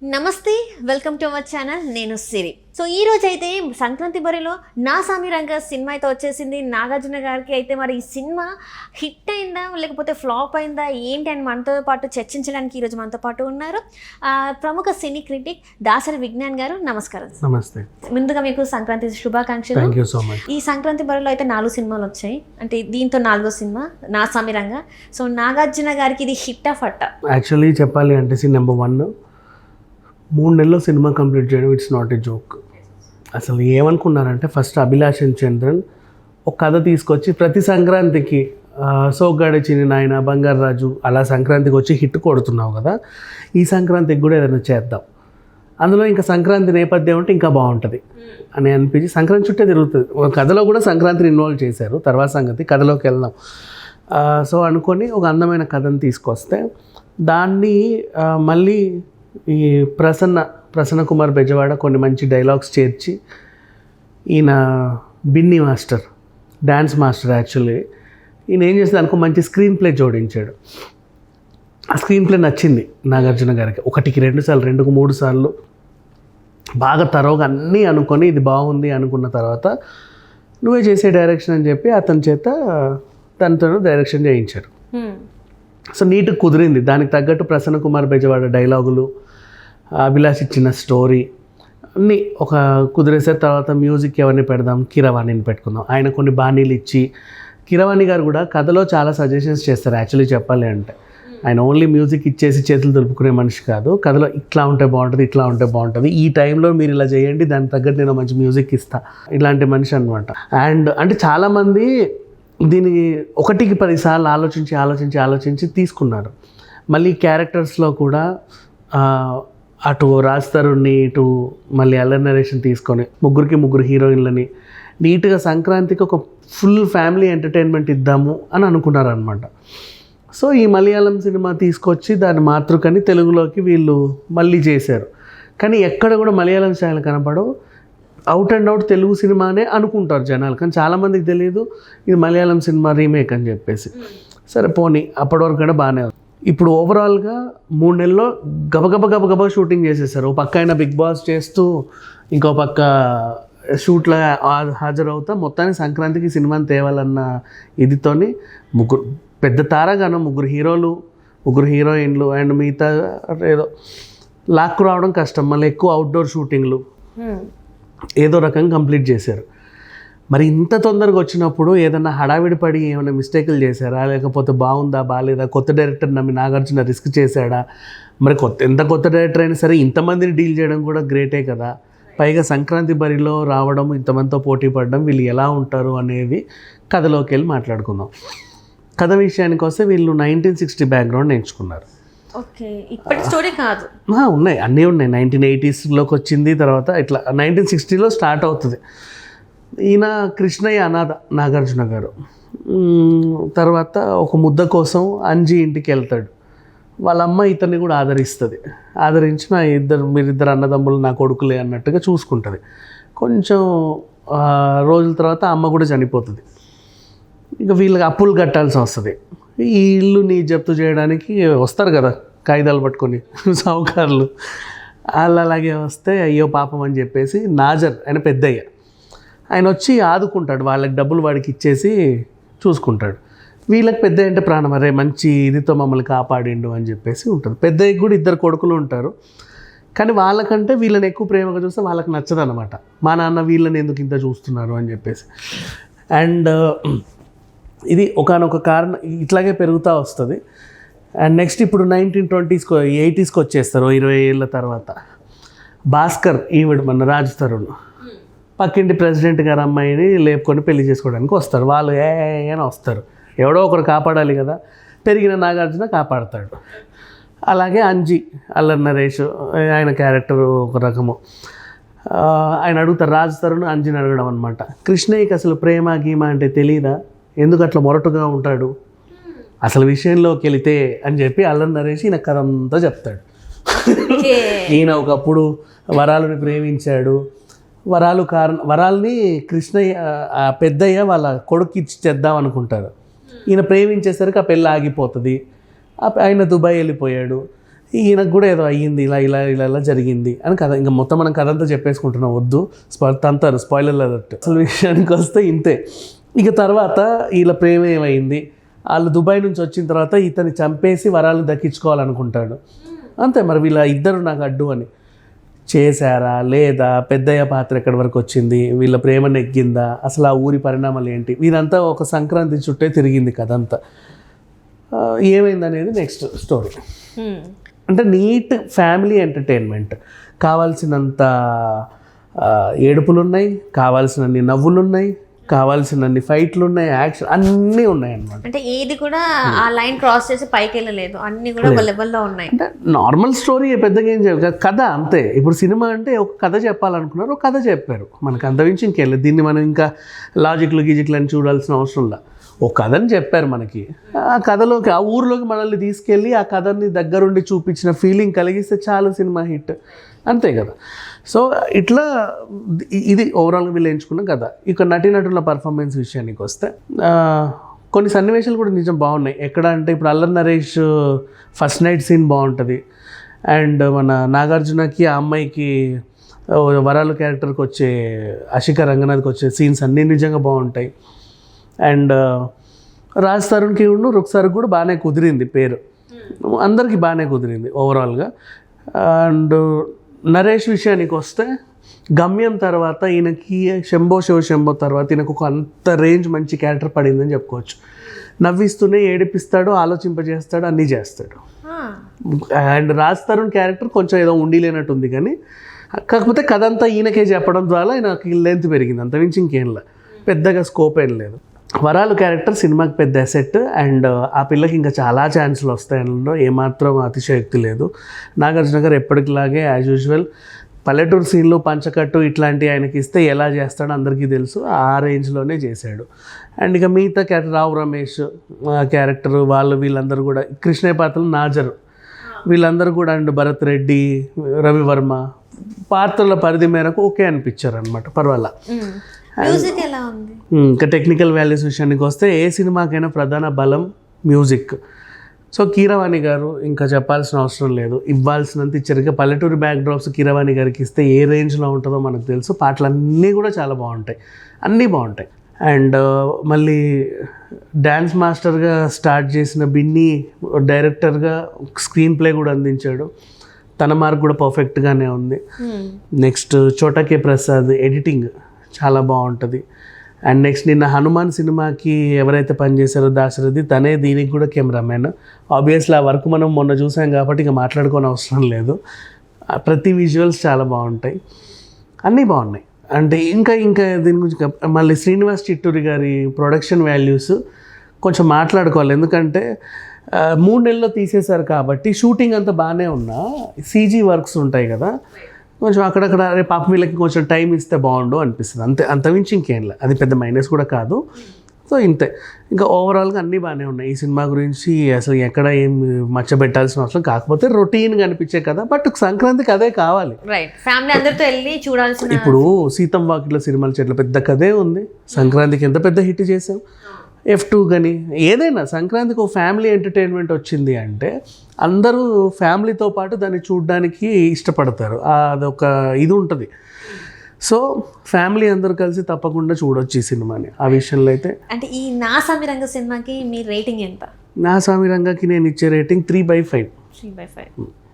నమస్తే, welcome to our channel. నేను సిరి. So ఈ రోజు అయితే సంక్రాంతి బరిలో నా సామిరంగ సినిమా అయితే వచ్చేసింది. నాగార్జున గారికి అయితే మరి ఈ సినిమా హిట్ అయిందా లేకపోతే ఫ్లాప్ అయిందా ఏంటి అని మనతో పాటు చర్చించడానికి ఈరోజు మనతో పాటు ఉన్నారు ప్రముఖ సినీ క్రిటిక్ దాసరి విజ్ఞాన్ గారు. నమస్కారం. నమస్తే. ముందుగా మీకు సంక్రాంతి శుభాకాంక్షలు. Thank you so much. ఈ సంక్రాంతి బరిలో అయితే 4 సినిమాలు వచ్చాయి, అంటే దీంతో 4వ సినిమా నా సామిరంగ. సో నాగార్జున గారికి ఇది హిట్టా ఫట్టా? యాక్చువల్లీ చెప్పాలి అంటే నెంబర్ 1 3 నెలల్లో సినిమా కంప్లీట్ చేయడం ఇట్స్ నాట్ ఏ జోక్. అసలు ఏమనుకున్నారంటే ఫస్ట్ అభిలాష్ చంద్రన్ ఒక కథ తీసుకొచ్చి ప్రతి సంక్రాంతికి సోగ్గాడే చిన్ని నాయన, బంగారు రాజు అలా సంక్రాంతికి వచ్చి హిట్ కొడుతున్నావు కదా, ఈ సంక్రాంతికి కూడా ఏదైనా చేద్దాం, అందులో ఇంకా సంక్రాంతి నేపథ్యం అంటే ఇంకా బాగుంటుంది అని అనిపించి సంక్రాంతి చుట్టే తిరుగుతుంది. ఒక కథలో కూడా సంక్రాంతిని ఇన్వాల్వ్ చేశారు, తర్వాత సంగతి కథలోకి వెళ్దాం. సో అనుకొని ఒక అందమైన కథను తీసుకొస్తే దాన్ని మళ్ళీ ఈ ప్రసన్న కుమార్ బెజవాడ కొన్ని మంచి డైలాగ్స్ చేర్చి, ఈయన Binny master, dance master actually, ఈయన ఏం చేస్తే అనుకో మంచి స్క్రీన్ ప్లే జోడించాడు. ఆ స్క్రీన్ ప్లే నచ్చింది నాగార్జున గారికి. 1కి 2 సార్లు 2కు 3 సార్లు బాగా తరోగా అన్నీ అనుకొని ఇది బాగుంది అనుకున్న తర్వాత నువ్వే చేసే డైరెక్షన్ అని చెప్పి అతని చేత తనతో డైరెక్షన్ చేయించారు. సో నీట్గా కుదిరింది. దానికి తగ్గట్టు ప్రసన్న కుమార్ బెజవాడ డైలాగులు, అభిలాష్ ఇచ్చిన స్టోరీ అన్నీ ఒక కుదిరేసే తర్వాత మ్యూజిక్ ఎవరిని పెడదాం, కీరవాణిని పెట్టుకుందాం. ఆయన కొన్ని బాణీలు ఇచ్చి, కీరవాణి గారు కూడా కథలో చాలా సజెషన్స్ చేస్తారు. యాక్చువల్లీ చెప్పాలి అంటే ఆయన ఓన్లీ మ్యూజిక్ ఇచ్చేసి చేతులు దులుపుకునే మనిషి కాదు. కథలో ఇట్లా ఉంటే బాగుంటుంది, ఇట్లా ఉంటే బాగుంటుంది, ఈ టైంలో మీరు ఇలా చేయండి, దానికి తగ్గట్టు నేను మంచి మ్యూజిక్ ఇస్తా, ఇలాంటి మనిషి అనమాట. అండ్ అంటే చాలామంది దీన్ని 1కి 10 సార్లు ఆలోచించి తీసుకున్నారు. మళ్ళీ క్యారెక్టర్స్లో కూడా అటు రాజ్ తరుణ్ని, ఇటు మళ్ళీ అల్లరి నరేషన్ తీసుకొని 3 హీరోయిన్లని నీట్గా సంక్రాంతికి ఒక ఫుల్ ఫ్యామిలీ ఎంటర్టైన్మెంట్ ఇద్దాము అని అనుకున్నారనమాట. సో ఈ మలయాళం సినిమా తీసుకొచ్చి దాని మాతృకని తెలుగులోకి వీళ్ళు మళ్ళీ చేశారు. కానీ ఎక్కడ కూడా మలయాళం స్టైల్ కనపడవు, అవుట్ అండ్ అవుట్ తెలుగు సినిమానే అనుకుంటారు జనాలు. కానీ చాలామందికి తెలియదు ఇది మలయాళం సినిమా రీమేక్ అని చెప్పేసి. సరే పోనీ, అప్పటి వరకు కూడా బాగానే ఉంది. ఇప్పుడు ఓవరాల్గా 3 నెలల్లో గబగబా షూటింగ్ చేసేసారు. ఓ పక్క ఆయన బిగ్ బాస్ చేస్తూ, ఇంకో పక్క షూట్లో హాజరవుతా మొత్తానికి సంక్రాంతికి సినిమాని తేవాలన్న ఇదితోని పెద్ద తారాగానం, 3 హీరోలు 3 హీరోయిన్లు అండ్ మిగతా ఏదో లాక్కు రావడం కష్టం, మళ్ళీ ఎక్కువ అవుట్డోర్ షూటింగ్లు, ఏదో రకంగా కంప్లీట్ చేశారు. మరి ఇంత తొందరగా వచ్చినప్పుడు ఏదన్నా హడావిడి పడి ఏమైనా మిస్టేకులు చేశారా, లేకపోతే బాగుందా బాగాలేదా, కొత్త డైరెక్టర్ నమ్మి నాగార్జున రిస్క్ చేశాడా? మరి ఎంత కొత్త డైరెక్టర్ అయినా సరే ఇంతమందిని డీల్ చేయడం కూడా గ్రేటే కదా. పైగా సంక్రాంతి బరిలో రావడం, ఇంతమందితో పోటీ పడడం, వీళ్ళు ఎలా ఉంటారు అనేది కథలోకి వెళ్ళి మాట్లాడుకుందాం. కథ విషయానికి వస్తే వీళ్ళు 1960 బ్యాక్గ్రౌండ్ ఎంచుకున్నారు. ఓకే, ఇప్పటి స్టోరీ కాదు, ఉన్నాయి, అన్నీ ఉన్నాయి. 1980స్లోకి వచ్చింది, తర్వాత ఇట్లా 1960లో స్టార్ట్ అవుతుంది. ఈయన కృష్ణయ్య అనాథ నాగార్జున గారు. తర్వాత ఒక ముద్ద కోసం అంజీ ఇంటికి వెళ్తాడు. వాళ్ళ అమ్మ ఇతన్ని కూడా ఆదరించి మీరిద్దరు అన్నదమ్ములు నా కొడుకులే అన్నట్టుగా చూసుకుంటుంది. కొంచెం రోజుల తర్వాత అమ్మ కూడా చనిపోతుంది. ఇక వీళ్ళకి అప్పులు కట్టాల్సి వస్తుంది. ఈ ఇల్లుని జప్తు చేయడానికి వస్తారు కదా కాగితాలు పట్టుకొని సావుకారులు, అలాగే వస్తే అయ్యో పాపం అని చెప్పేసి నాజర్ ఆయన పెద్దయ్య, ఆయన వచ్చి ఆదుకుంటాడు, వాళ్ళకి డబ్బులు వాడికి ఇచ్చేసి చూసుకుంటాడు. వీళ్ళకి పెద్దయ్య అంటే ప్రాణం, అరే మంచి ఇదితో మమ్మల్ని కాపాడిండు అని చెప్పేసి ఉంటుంది. పెద్దయ్యకి కూడా 2 కొడుకులు ఉంటారు, కానీ వాళ్ళకంటే వీళ్ళని ఎక్కువ ప్రేమగా చూస్తే వాళ్ళకి నచ్చదు అనమాట. మా నాన్న వీళ్ళని ఎందుకు ఇంత చూస్తున్నారు అని చెప్పేసి. అండ్ ఇది ఒకానొక కారణం, ఇట్లాగే పెరుగుతూ వస్తుంది. అండ్ నెక్స్ట్ ఇప్పుడు 1920s 80sకి వచ్చేస్తారు. 20 ఏళ్ళ తర్వాత భాస్కర్, ఈవిడ మన రాజ్ తరుణ్, పక్కింటి ప్రెసిడెంట్ గారు అమ్మాయిని లేపుకొని పెళ్లి చేసుకోవడానికి వస్తారు. వాళ్ళు ఏమైనా వస్తారు, ఎవడో ఒకరు కాపాడాలి కదా, పెరిగిన నాగార్జున కాపాడతాడు. అలాగే అంజీ, అల్లరి నరేష్, ఆయన క్యారెక్టర్ ఒక రకము. ఆయన అడుగుతారు, రాజ్ తరుణ్ అంజీని అడగడం అనమాట. కృష్ణయ్యకి అసలు ప్రేమ గీమ అంటే తెలీదా, ఎందుకు అట్లా మొరటుగా ఉంటాడు, అసలు విషయంలోకి వెళితే అని చెప్పి అల్లరి నరేష్ ఈయన కథ అంతా చెప్తాడు. ఈయన ఒకప్పుడు వరాలని ప్రేమించాడు, వరాల్ని కృష్ణయ్య పెద్దయ్య వాళ్ళ కొడుకు ఇచ్చి చేద్దాం అనుకుంటారు. ఈయన ప్రేమించేసరికి ఆ పెళ్ళి ఆగిపోతుంది. ఆయన దుబాయ్ వెళ్ళిపోయాడు. ఈయనకు కూడా ఏదో అయ్యింది, ఇలా ఇలా ఇలా ఇలా జరిగింది అని కథ. ఇంకా మొత్తం మనం కథ అంతా చెప్పేసుకుంటున్నాం, వద్దు తంతారు, స్పాయిలర్ అలర్ట్. అసలు విషయానికి వస్తే ఇంతే. ఇక తర్వాత వీళ్ళ ప్రేమ ఏమైంది, వాళ్ళు దుబాయ్ నుంచి వచ్చిన తర్వాత ఇతన్ని చంపేసి వరాలు దక్కించుకోవాలనుకుంటాడు. అంతే, మరి వీళ్ళ ఇద్దరు నాకు అడ్డు అని చేశారా లేదా, పెద్దయ్య పాత్ర ఎక్కడి వరకు వచ్చింది, వీళ్ళ ప్రేమ నెగ్గిందా, అసలు ఆ ఊరి పరిణామాలు ఏంటి, ఇదంతా ఒక సంక్రాంతి చుట్టే తిరిగింది కథ అంతా. ఏమైంది అనేది నెక్స్ట్ స్టోరీ. అంటే నీట్ ఫ్యామిలీ ఎంటర్టైన్మెంట్, కావాల్సినంత ఏడుపులు ఉన్నాయి, కావాల్సినన్ని నవ్వులు ఉన్నాయి, కావాల్సినన్ని ఫైట్లు ఉన్నాయి, యాక్షన్ అన్నీ ఉన్నాయి అన్నమాట. అంటే ఏది కూడా ఆ లైన్ క్రాస్ చేసి పైకి వెళ్ళలేదు, అన్ని కూడా ఒక లెవెల్లో ఉన్నాయి. అంటే నార్మల్ స్టోరీ పెద్దగా ఏం చెప్పారు, కథ అంతే. ఇప్పుడు సినిమా అంటే ఒక కథ చెప్పాలనుకున్నారు, ఒక కథ చెప్పారు, మనకు అంతమించి ఇంకెళ్ళలేదు. దీన్ని మనం ఇంకా లాజిక్లు గిజిక్లు అని చూడాల్సిన అవసరం లేదు. ఒక కథని చెప్పారు మనకి, ఆ కథలోకి ఆ ఊరిలోకి మనల్ని తీసుకెళ్ళి ఆ కథని దగ్గరుండి చూపించిన ఫీలింగ్ కలిగిస్తే చాలు, సినిమా హిట్, అంతే కదా. సో ఇట్లా ఇది ఓవరాల్గా వీళ్ళు ఎంచుకున్న కథ. ఇక నటీనటుల పర్ఫార్మెన్స్ విషయానికి వస్తే కొన్ని సన్నివేశాలు కూడా నిజం బాగున్నాయి. ఎక్కడ అంటే ఇప్పుడు Allari Naresh first night scene బాగుంటుంది, అండ్ మన నాగార్జునకి ఆ అమ్మాయికి వరాలు క్యారెక్టర్కి వచ్చే అషిక రంగనాథ్కి వచ్చే సీన్స్ అన్నీ నిజంగా బాగుంటాయి. అండ్ రాజ్ తరుణ్కి రుక్సార్కి కూడా బాగానే కుదిరింది పేరు, అందరికీ బాగానే కుదిరింది ఓవరాల్గా. అండ్ నరేష్ విషయానికి వస్తే గమ్యం తర్వాత ఈయనకి శంభో శివశంభో తర్వాత ఈయనకు ఒక అంత రేంజ్ మంచి క్యారెక్టర్ పడిందని చెప్పుకోవచ్చు. నవ్విస్తూనే ఏడిపిస్తాడు, ఆలోచింపజేస్తాడు, అన్నీ చేస్తాడు. అండ్ రాజ్ తరుణ్ క్యారెక్టర్ కొంచెం ఏదో ఉండి లేనట్టుంది, కానీ కాకపోతే కథ అంతా ఈయనకే చెప్పడం ద్వారా ఆయనకి లెంత్ పెరిగింది, అంతమించి ఇంకేంలా పెద్దగా స్కోప్ ఏం లేదు. వరాలు క్యారెక్టర్ సినిమాకి పెద్ద అసెట్, అండ్ ఆ పిల్లకి ఇంకా చాలా ఛాన్సులు వస్తాయి, అందులో ఏమాత్రం అతిశయోక్తి లేదు. నాగార్జున గారు ఎప్పటికిలాగే యాజ్ యూజువల్ పల్లెటూరు సీన్లు పంచకట్టు ఇట్లాంటివి ఆయనకి ఇస్తే ఎలా చేస్తాడో అందరికీ తెలుసు, ఆ రేంజ్లోనే చేశాడు. అండ్ ఇక మిగతా క్యారెక్టర్ రావు రమేష్ క్యారెక్టర్, వీళ్ళందరూ కూడా, కృష్ణయ్య పాత్రలు నాజరు, వీళ్ళందరూ కూడా, అండ్ భరత్ రెడ్డి, రవివర్మ పాత్రల పరిధి మేరకు ఓకే అనిపించారు అనమాట, పర్వాలా. మ్యూజిక్ ఎలా ఉంది? ఇంకా టెక్నికల్ వాల్యూస్ విషయానికి వస్తే ఏ సినిమాకైనా ప్రధాన బలం మ్యూజిక్. సో కీరవాణి గారు ఇంకా చెప్పాల్సిన అవసరం లేదు, ఇవ్వాల్సినంత ఇచ్చారు. ఇక పల్లెటూరు బ్యాక్ డ్రాప్స్ కీరవాణి గారికి ఇస్తే ఏ రేంజ్లో ఉంటుందో మనకు తెలుసు. పాటలన్నీ కూడా చాలా బాగుంటాయి, అన్నీ బాగుంటాయి. అండ్ మళ్ళీ డ్యాన్స్ మాస్టర్గా స్టార్ట్ చేసిన బిన్నీ డైరెక్టర్గా స్క్రీన్ ప్లే కూడా అందించాడు, తన మార్క్ కూడా పర్ఫెక్ట్గానే ఉంది. నెక్స్ట్ చోటా కే ప్రసాద్ ఎడిటింగ్ చాలా బాగుంటుంది. అండ్ నెక్స్ట్ నిన్న హనుమాన్ సినిమాకి ఎవరైతే పనిచేశారో దాశరథి, తనే దీనికి కూడా కెమెరామెన్. ఆబ్వియస్లీ ఆ వర్క్ మనం మొన్న చూసాం కాబట్టి ఇక మాట్లాడుకోని అవసరం లేదు. ప్రతి విజువల్స్ చాలా బాగుంటాయి, అన్నీ బాగున్నాయి. అంటే ఇంకా దీని గురించి మళ్ళీ శ్రీనివాస్ చిట్టూరి గారి ప్రొడక్షన్ వాల్యూస్ కొంచెం మాట్లాడుకోవాలి. ఎందుకంటే 3 నెలల్లో తీసేశారు కాబట్టి షూటింగ్ అంతా బాగానే ఉన్నా సీజీ వర్క్స్ ఉంటాయి కదా, కొంచెం అక్కడక్కడ రేపు పాప వీళ్ళకి కొంచెం టైం ఇస్తే బాగుండు అనిపిస్తుంది, అంతమించి ఇంకేం లేదు. అది పెద్ద మైనస్ కూడా కాదు. సో ఇంతే. ఇంకా ఓవరాల్గా అన్నీ బాగానే ఉన్నాయి. ఈ సినిమా గురించి అసలు ఎక్కడ ఏం మచ్చబెట్టాల్సిన అవసరం, కాకపోతే రొటీన్గా అనిపించే కదా, బట్ సంక్రాంతికి అదే కావాలి. రైట్, ఫ్యామిలీ అందరితో వెళ్ళి చూడాల్సిన. ఇప్పుడు సీతం వాకిట్లో సినిమాల చెట్ల పెద్ద కథే ఉంది, సంక్రాంతికి ఎంత పెద్ద హిట్ చేసాం. F2 కానీ ఏదైనా సంక్రాంతికి ఒక ఫ్యామిలీ ఎంటర్టైన్మెంట్ వచ్చింది అంటే అందరూ ఫ్యామిలీతో పాటు దాన్ని చూడడానికి ఇష్టపడతారు, అదొక ఇది ఉంటుంది. సో ఫ్యామిలీ అందరూ కలిసి తప్పకుండా చూడొచ్చు ఈ సినిమాని. ఆ విషయంలో అయితే అంటే ఈ నా సామిరంగ సినిమాకి మీ రేటింగ్ ఎంత? నా సామిరంగకి నేను ఇచ్చే రేటింగ్ 3/5. 3/5.